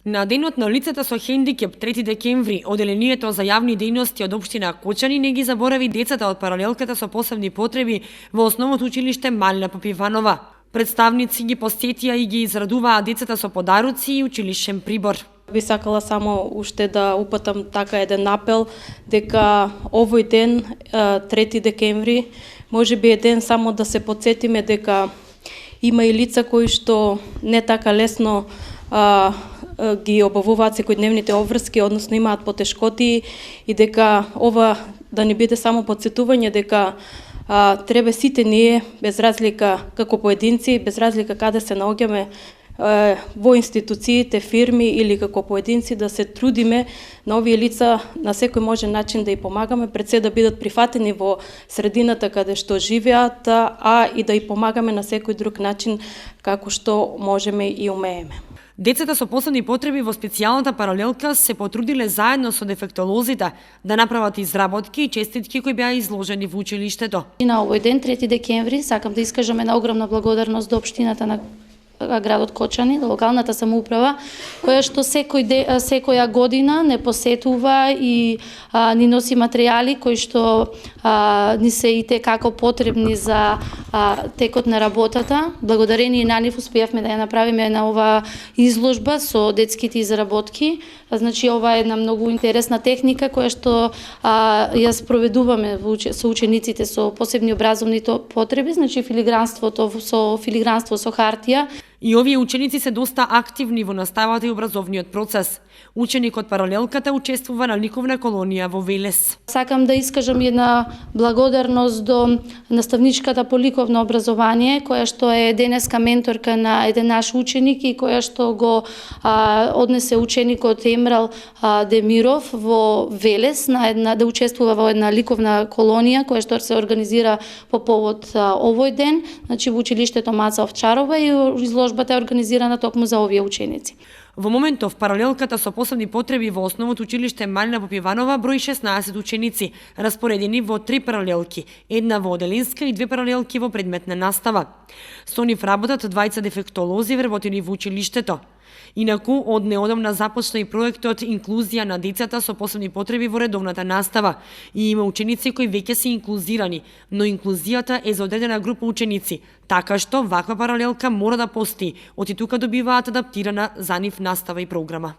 На денот на лицата со хендикеп 3 декември, Оделението за јавни дејности од општина Кочани не ги заборави децата од паралелката со посебни потреби во основното училиште Малина Попиванова. Представници ги посетија и ги израдуваа децата со подароци и училишен прибор. Би сакала само уште да упатам така еден апел дека овој ден, 3 декември, може би е ден само да се потсетиме дека има и лица кои што не така лесно ги обавуваат секојдневните обврски, односно имаат потешкоти, и дека ова да не биде само потсетување дека треба сите ние, без разлика како поединци, без разлика каде се наоѓаме во институциите, фирми или како поединци, да се трудиме на овие лица на секој можен начин да и помагаме, пред се да бидат прифатени во средината каде што живеат, а и да и помагаме на секој друг начин како што можеме и умееме. Децата со посебни потреби во специјалната паралелка се потрудиле заедно со дефектолозите да направат изработки и честитки кои беа изложени во училиштето. На овој ден, 3 декември, сакам да искажам една огромна благодарност до општината на градот Кочани, до локалната самоуправа, која што секоја година не посетува и ни носи материјали кои што ни се и те како потребни за текот на работата. Благодарение на нив успеавме да ја направиме на ова изложба со детските изработки. Значи, ова е една многу интересна техника која што ја спроведуваме со учениците со посебни образовни потреби, значи филигранство со хартија. И овие ученици се доста активни во наставата и образовниот процес. Ученик од паралелката учествува на ликовна колонија во Велес. Сакам да искажам една благодарност до наставничката по ликовно образование, која што е денеска менторка на еден наш ученик и која што го однесе ученикот Емрал Демиров во Велес да учествува во една ликовна колонија која што се организира по повод овој ден, значи во училиштето Маца Овчарова, и изложбата е организирана токму за овие ученици. Во моментов паралелката со посебни потреби во основното училиште Малина Попиванова брои 16 ученици, распоредени во 3 паралелки, една во оделенска и 2 паралелки во предметна настава. Со нив работат 20 дефектолози вработени во училиштето. Инаку, од неодамна започна и проектот Инклузија на децата со посебни потреби во редовната настава и има ученици кои веќе се инклузирани, но инклузијата е за одредена група ученици, така што ваква паралелка мора да постои, оти тука добиваат адаптирана за нив настава и програма.